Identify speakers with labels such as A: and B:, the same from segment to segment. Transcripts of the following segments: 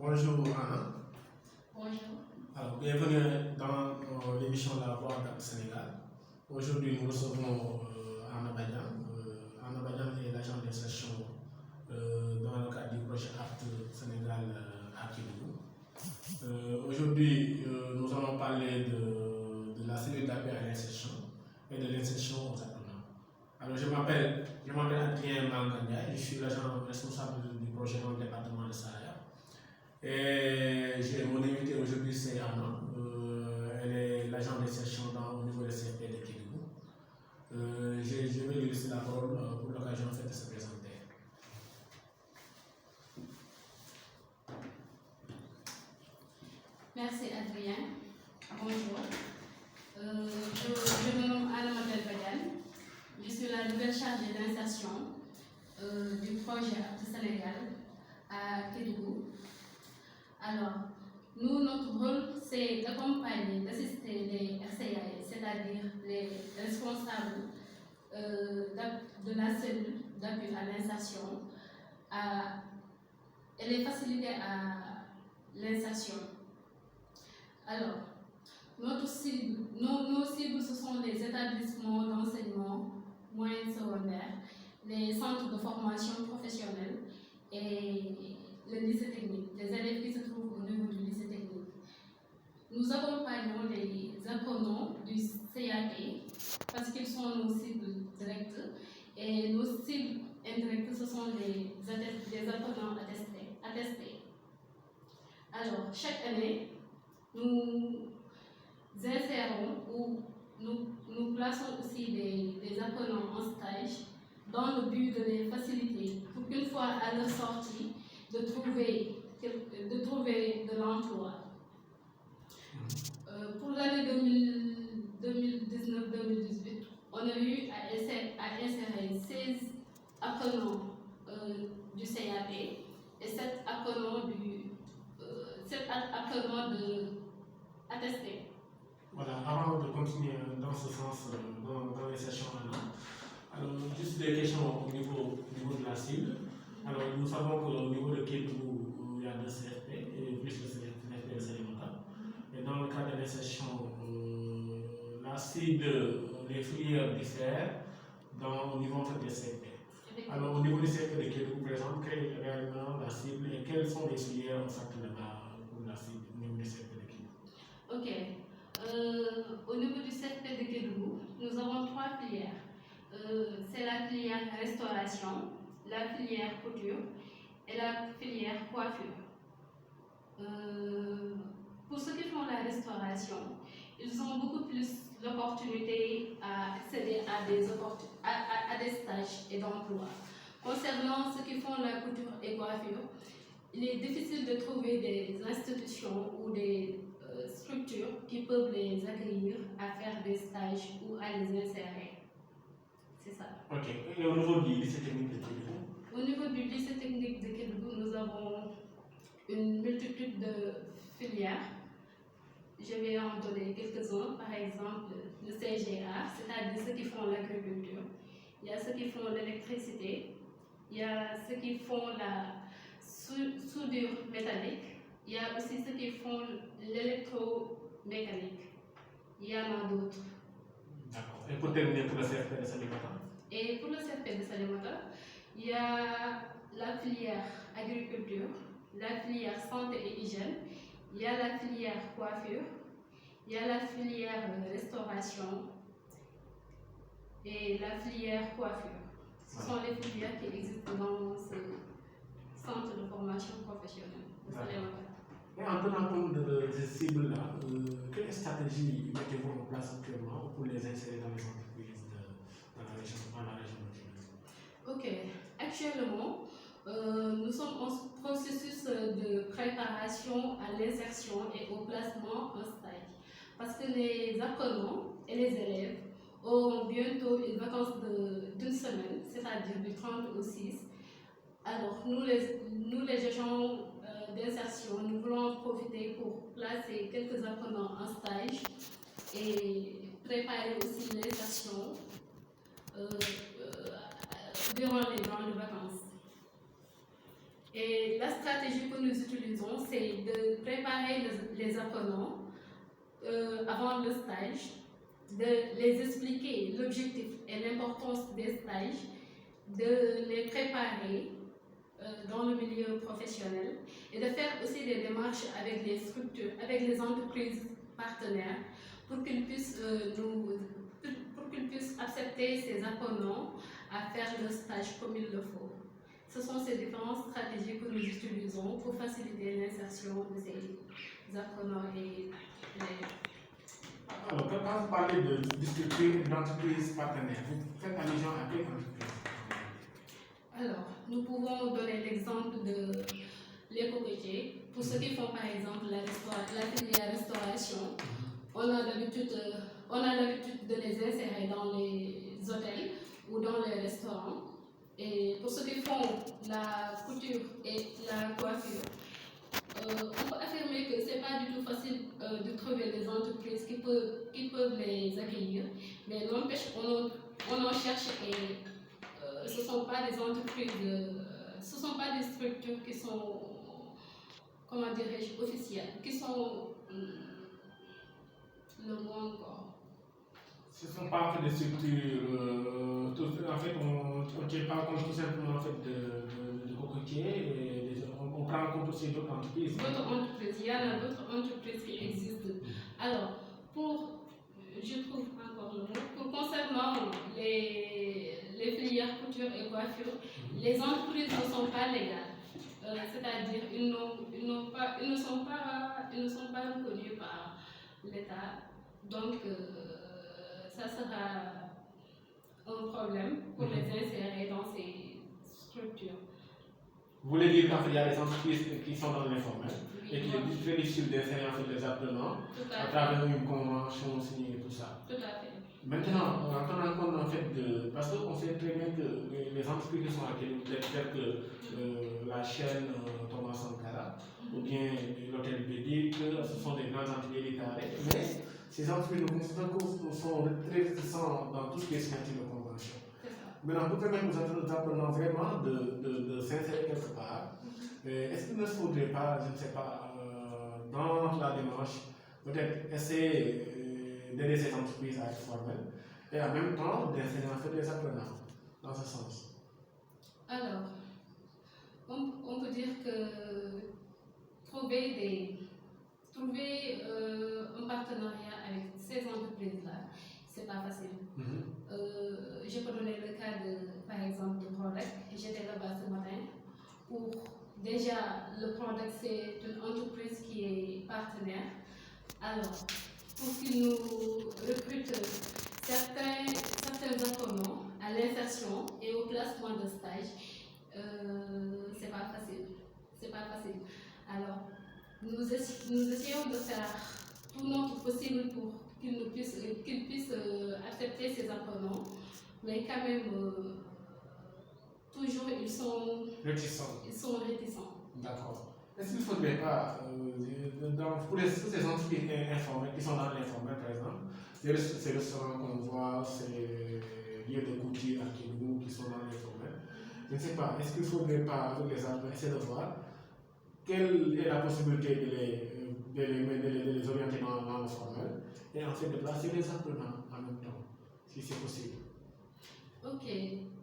A: Bonjour Anna.
B: Bonjour.
A: Alors, bienvenue dans l'émission La Voix du Sénégal. Aujourd'hui, nous recevons Anna Badian. Anna Badian est l'agent d'insertion dans le cadre du projet Acte Sénégal à Kédougou. Aujourd'hui, nous allons parler de la cellule d'appui à l'insertion et de l'insertion aux apprenants. Alors, je m'appelle Adrien Mangania, je suis l'agent responsable du projet dans le département de Saraya. Et mon invité aujourd'hui, c'est Anna. Elle est l'agent d'insertion au niveau de CFP de Kédougou. Je vais lui laisser la parole pour l'occasion de se présenter.
B: Merci Adrien. Bonjour. Je me nomme Anna Badian. Je suis la nouvelle chargée d'insertion du projet Acte Sénégal à Kédougou. Alors, notre rôle, c'est d'accompagner, d'assister les RCA, c'est-à-dire les responsables de la cellule d'appui à l'insertion, et les faciliter à l'insertion. Alors, nos cibles, ce sont les établissements d'enseignement moyen secondaire, les centres de formation professionnelle et le lycée technique, les élèves qui se trouvent au niveau du lycée technique. Nous accompagnons les apprenants du CAT parce qu'ils sont nos cibles directes et nos cibles indirectes, ce sont les apprenants attestés. Alors, chaque année, nous insérons ou nous plaçons aussi des apprenants en stage dans le but de les faciliter pour qu'une fois à leur sortie, de trouver de l'emploi. Pour l'année 2019-2018, on a eu à insérer 16 apprenants du CAP et 7 apprenants attestés.
A: Voilà, avant de continuer dans ce sens, dans les sessions maintenant, alors juste des questions au niveau de la cible. Alors, nous savons qu'au niveau de Kédougou, il y a 2 CFP et plus de CFP de Salimata. Et dans le cadre de l'insertion, la cible, les filières diffèrent au niveau des CFP. Alors, au niveau du CFP de Kédougou, par exemple, quelle est réellement la cible et quelles sont les filières en fait là-bas pour la cible au niveau du CFP de Kédougou?
B: Ok. Au niveau du CFP de Kédougou, nous avons 3 filières. C'est la filière restauration, la filière couture et la filière coiffure. Pour ceux qui font la restauration, ils ont beaucoup plus l'opportunité à accéder à des stages et d'emploi. Concernant ceux qui font la couture et coiffure, il est difficile de trouver des institutions ou des structures qui peuvent les accueillir à faire des stages ou à les insérer. C'est ça.
A: Ok. Et au niveau du lycée technique de Kédougou?
B: Au niveau du lycée technique de Kédougou, nous avons une multitude de filières. Je vais en donner quelques-uns. Par exemple, le CGA, c'est-à-dire ceux qui font l'agriculture. Il y a ceux qui font l'électricité. Il y a ceux qui font la soudure métallique. Il y a aussi ceux qui font l'électromécanique. Il y en a d'autres.
A: D'accord. Et pour terminer, pour le CFP de Salimata?
B: Et pour le CFP de Salimata, il y a la filière agriculture, la filière santé et hygiène, il y a la filière coiffure, il y a la filière restauration et la filière coiffure. Ce sont les filières qui existent dans ce centre de formation professionnelle de Salimata.
A: Et en tenant compte de ces cibles-là, quelle stratégie mettez-vous en place actuellement pour les insérer dans les entreprises dans la région de Kédougou?
B: Ok. Actuellement, nous sommes en processus de préparation à l'insertion et au placement en stage. Parce que les apprenants et les élèves auront bientôt une vacance d'une semaine, c'est-à-dire du 30 au 6. Alors, nous les agents d'insertion, nous voulons en profiter pour placer quelques apprenants en stage et préparer aussi l'insertion durant les grandes vacances. Et la stratégie que nous utilisons, c'est de préparer les apprenants avant le stage, de les expliquer l'objectif et l'importance des stages, de les préparer dans le milieu professionnel et de faire aussi des démarches avec les structures, avec les entreprises partenaires pour qu'ils puissent, accepter ces apprenants à faire le stage comme il le faut. Ce sont ces différentes stratégies que nous utilisons pour faciliter l'insertion de ces apprenants et les...
A: Alors, quand vous parlez de structure d'entreprise partenaire, vous faites allusion à quelle entreprise?
B: Alors, nous pouvons donner l'exemple de l'éco-métier. Pour ceux qui font par exemple la filière restauration, on a l'habitude de les insérer dans les hôtels ou dans les restaurants. Et pour ceux qui font la couture et la coiffure, on peut affirmer que ce n'est pas du tout facile de trouver des entreprises qui peuvent les accueillir, mais n'empêche, on en cherche et ce ne sont pas des entreprises, ce ne sont pas des structures qui sont, comment dirais-je, officielles, qui sont le moins encore.
A: Ce ne sont pas en fait des structures, en fait on tient pas compte tout simplement en fait de cocotiers, et on prend en compte aussi d'autres entreprises.
B: D'autres entreprises, il y en a d'autres entreprises qui existent. Alors, je trouve encore le mot, concernant les filières couture et coiffure, les entreprises ne sont pas légales. C'est-à-dire ils ne sont pas reconnus par l'État. Donc, ça sera un problème pour les insérer dans ces structures.
A: Vous voulez dire qu'il y a des entreprises qui sont dans l'informel et qu'il est très difficile d'insérer en fait les apprenants à travers une convention signée et tout ça.
B: Tout à fait.
A: Maintenant, en tenant compte en fait parce qu'on sait très bien que les entreprises qui sont accueillies, telles que la chaîne Thomas Sankara ou bien l'hôtel Bédic, ce sont des grandes entités déclarées, mais ces entreprises sont très réticents dans tout ce qui est signature de convention. Maintenant, pour permettre aux apprenants vraiment de s'insérer quelque part, est-ce qu'il ne faudrait pas, je ne sais pas, dans la démarche, peut-être essayer d'aider ces entreprises à être formelles et en même temps d'insérer en fait les apprenants dans ce sens?
B: Alors, on peut dire que trouver un partenariat avec ces entreprises-là, c'est pas facile. Je peux donner le cas par exemple, de Prodec. J'étais là-bas ce matin. Déjà, le Prodec, c'est une entreprise qui est partenaire. Alors, pour qu'ils nous recrutent certains apprenants à l'insertion et au placement de stage, c'est pas facile. Alors, nous essayons de faire tout notre possible pour qu'ils puissent accepter ces apprenants, mais quand même, toujours ils sont réticents.
A: D'accord. Est-ce qu'il ne faudrait pas, pour toutes ces entreprises informelles qui sont dans l'informel par exemple, ces restaurants qu'on voit, ces lieux de couture à Kibou qui sont dans l'informel, je ne sais pas, est-ce qu'il ne faudrait pas, avec les apprenants, essayer de voir quelle est la possibilité de les orienter dans le formel et en fait de placer les apprenants en même temps, si c'est possible?
B: Ok.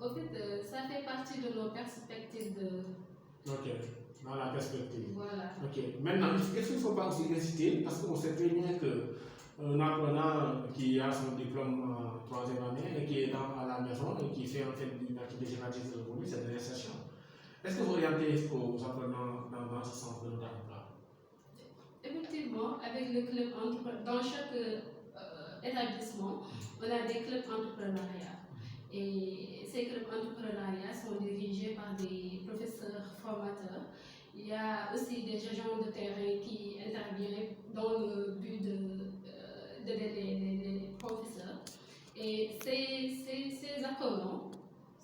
B: En fait, ça fait partie de nos perspectives de...
A: Ok, dans la perspective.
B: Voilà.
A: Ok. Maintenant, est-ce qu'il ne faut pas aussi inciter, parce qu'on sait très bien qu'un apprenant qui a son diplôme en troisième année et qui est à la maison et qui fait en fait une activité génératrice de revenus, c'est de l'insertion. Est-ce que vous orientez aux apprenants dans ce sens de notamment?
B: Effectivement, avec le club dans chaque établissement, on a des clubs entrepreneuriat. Et ces clubs entrepreneuriat sont dirigés par des professeurs formateurs. Il y a aussi des agents de terrain qui interviennent dans le but d'aider les professeurs. Et ces apprenants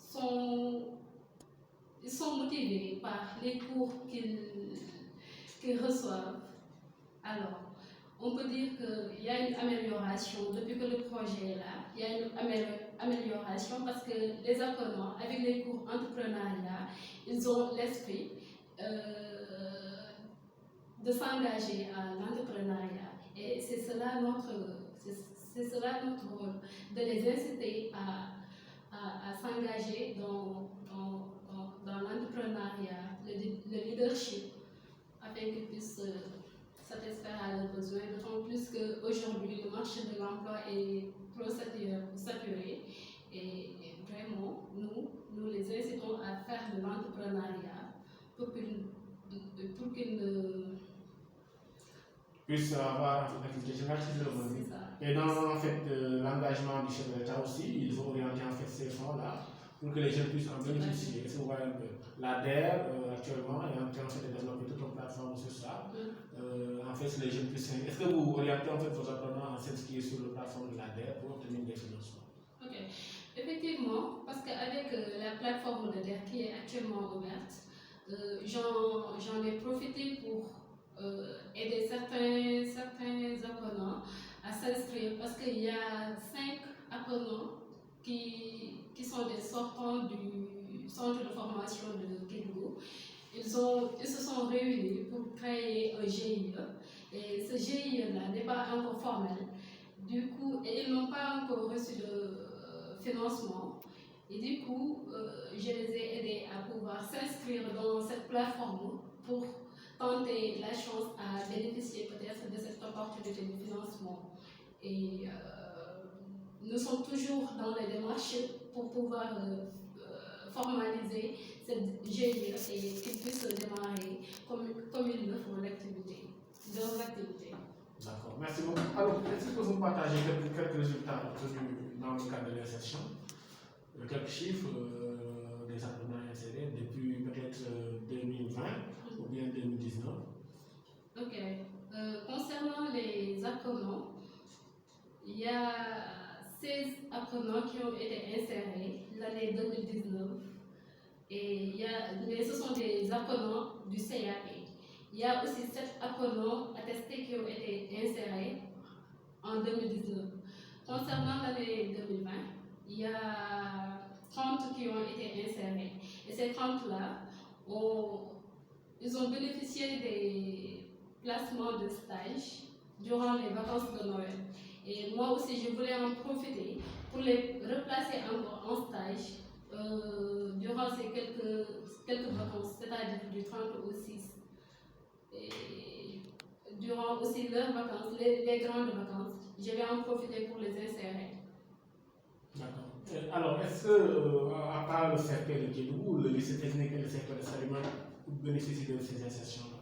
B: sont motivés par les cours qu'ils reçoivent. Alors, on peut dire qu'il y a une amélioration depuis que le projet est là. Il y a une amélioration parce que les apprenants, avec les cours entrepreneuriat, ils ont l'esprit de s'engager à l'entrepreneuriat. Et c'est cela notre rôle, de les inciter à s'engager dans l'entrepreneuriat, le leadership, afin qu'ils puissent satisfaire à leurs besoins, d'autant plus qu'aujourd'hui le marché de l'emploi est trop saturé et vraiment nous les incitons à faire de l'entrepreneuriat pour qu'ils ne
A: puissent avoir une activité génératrice de revenus. Et dans en fait, l'engagement du chef de l'État aussi, ils ont orienté en fait ces fonds-là pour que les jeunes puissent en bénéficier. Est-ce que vous voyez un peu l'ADER actuellement est en train en fait, de développer toute une plateforme sur ça. En fait, les jeunes puissent. Est-ce que vous orientez en fait vos apprenants à s'inscrire sur la plateforme de l'ADER pour obtenir des financements?
B: Ok, effectivement, parce qu'avec la plateforme de l'ADER qui est actuellement ouverte, j'en ai profité pour aider certains apprenants à s'inscrire parce qu'il y a 5 apprenants qui sont des sortants du centre de formation de Kédougou. Ils se sont réunis pour créer un GIE et ce GIE-là n'est pas encore formel. Du coup, ils n'ont pas encore reçu de financement. Et du coup, je les ai aidés à pouvoir s'inscrire dans cette plateforme pour tenter la chance à bénéficier peut-être de cette opportunité de financement. Et nous sommes toujours dans les démarches pour pouvoir formaliser cette GIE et qu'ils puissent démarrer comme il le faut leurs activités.
A: D'accord, merci beaucoup. Alors, est-ce que vous partagez quelques résultats obtenus dans le cadre de l'insertion, quelques chiffres des apprenants insérés depuis peut-être 2020 ou bien 2019?
B: Ok. Concernant les apprenants, il y a 16 apprenants qui ont été insérés l'année 2019 mais ce sont des apprenants du CAP. Il y a aussi 7 apprenants attestés qui ont été insérés en 2019. Concernant l'année 2020, il y a 30 qui ont été insérés. Et ces 30-là, ils ont bénéficié des placements de stage durant les vacances de Noël. Et moi aussi, je voulais en profiter pour les replacer encore en stage durant ces quelques vacances, c'est-à-dire du 30 au 6. Et durant aussi leurs vacances, les grandes vacances, je vais en profiter pour les insérer.
A: D'accord. Alors, est-ce que, à part le secteur de Kédougou, le lycée technique et le secteur de Salimane bénéficient de ces insertions-là?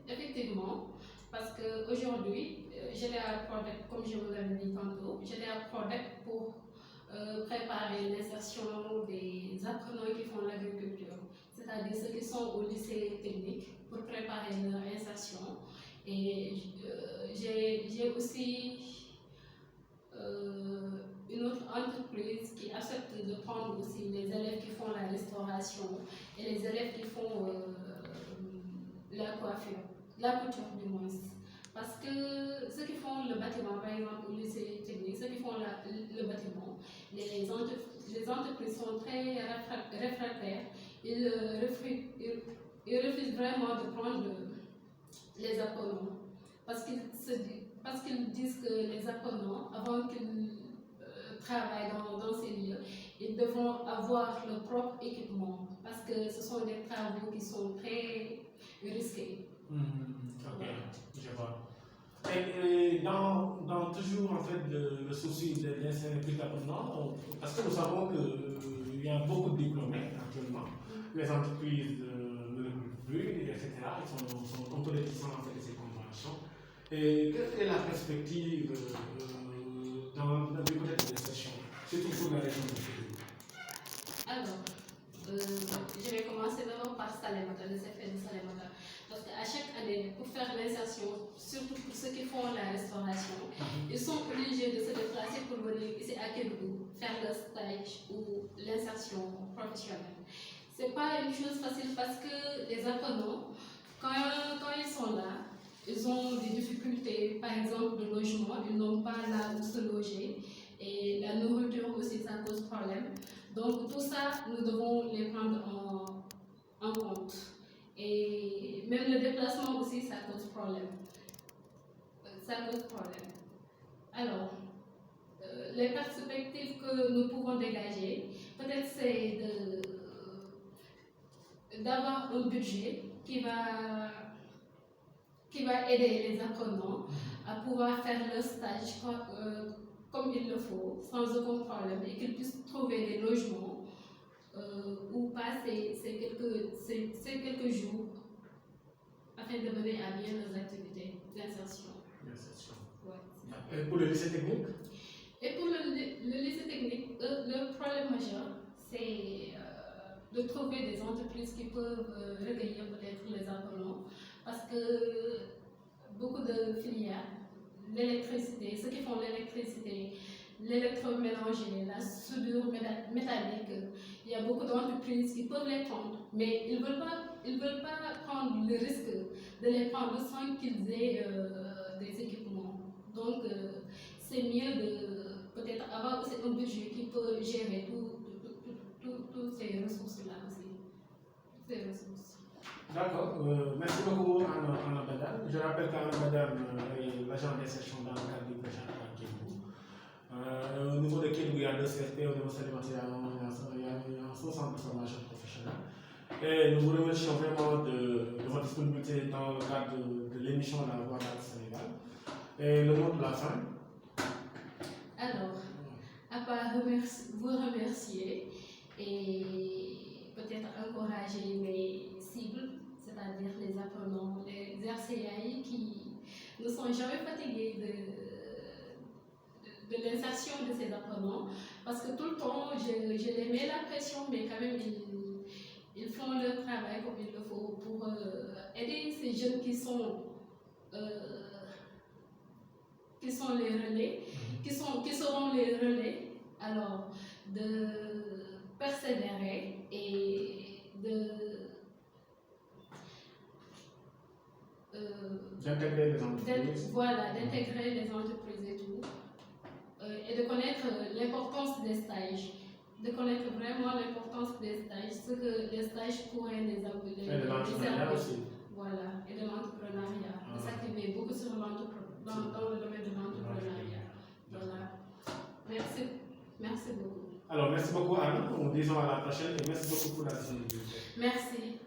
B: Effectivement, parce qu'aujourd'hui, j'étais à Prodec, comme je vous l'avais dit tantôt, j'étais à Prodec pour préparer l'insertion des apprenants qui font l'agriculture, c'est-à-dire ceux qui sont au lycée technique pour préparer leur insertion. Et j'ai aussi une autre entreprise qui accepte de prendre aussi les élèves qui font la restauration et les élèves qui font la coiffure, la couture du moins. Parce que ceux qui font le bâtiment, par exemple au lycée technique, ceux qui font le bâtiment, les entreprises sont très réfractaires. Ils refusent vraiment de prendre les apprenants parce qu'ils disent que les apprenants, avant qu'ils travaillent dans ces lieux, ils devront avoir leur propre équipement parce que ce sont des travaux qui sont très risqués.
A: Ok, je vois. Et dans toujours en fait le souci d'insérer plus d'apprenants, parce que nous savons qu'il y a beaucoup de diplômés actuellement, les entreprises ne recrutent plus, etc. Ils sont un peu réticents en fait de ces conventions. Et quelle est la perspective du côté de l'insertion, surtout pour la région de Kédougou?
B: Alors, je vais commencer d'abord par Salémata, le CFA de Salémata. Parce qu'à chaque année, pour faire l'insertion, surtout pour ceux qui font la restauration, ils sont obligés de se déplacer pour venir ici à Kédougou, faire le stage ou l'insertion professionnelle. Ce n'est pas une chose facile parce que les apprenants, quand ils sont là, ils ont des difficultés, par exemple de logement, ils n'ont pas là où se loger et la nourriture aussi, ça cause problème. Donc tout ça, nous devons les prendre en compte. Et même le déplacement aussi, ça cause problème. Ça cause problème. Alors, les perspectives que nous pouvons dégager, peut-être c'est d'avoir un budget qui va aider les apprenants à pouvoir faire leur stage comme il le faut, sans aucun problème, et qu'ils puissent trouver des logements ou passer ces quelques jours afin de mener à bien leurs activités d'insertion. Ouais.
A: Et pour le lycée technique?
B: Et pour le lycée technique, le problème majeur, c'est de trouver des entreprises qui peuvent recueillir peut-être les apprenants, parce que beaucoup de filières, l'électricité, ceux qui font l'électricité, l'électroménager, la soudure métallique, il y a beaucoup d'entreprises qui peuvent les prendre, mais ils ne veulent pas prendre le risque de les prendre sans qu'ils aient des équipements. Donc, c'est mieux de peut-être avoir aussi un budget qui peut gérer toutes ces ressources-là aussi. Ces ressources.
A: D'accord, merci beaucoup Anna Badal. Je rappelle qu'Anna Badal est l'agent d'insertion dans le cadre du projet à Kédougou. Au niveau de Kédougou, il y a 2 CFP, au niveau de Salimata, il y a un centre de formation professionnelle. Et nous vous remercions vraiment de votre disponibilité dans le cadre de l'émission La Voix du Sénégal. Et le mot de la fin?
B: Alors, à part vous remercier et peut-être encourager mes cibles, c'est-à-dire les apprenants, les RCAI qui ne sont jamais fatigués de l'insertion de ces apprenants, parce que tout le temps, je les mets la pression, mais quand même, ils font leur travail comme il le faut pour aider ces jeunes qui sont les relais, qui seront les relais, alors de persévérer et
A: d'intégrer les entreprises.
B: Voilà, d'intégrer les entreprises et tout. Et de connaître l'importance des stages. De connaître vraiment l'importance des stages, ce que les stages pourraient les appeler.
A: Et de l'entrepreneuriat aussi.
B: Voilà, et de l'entrepreneuriat. De s'activer beaucoup sur dans le domaine de l'entrepreneuriat. Voilà. Merci beaucoup.
A: Alors, merci beaucoup Anne. Nous disons à la prochaine et merci beaucoup pour la disponibilité.
B: Merci.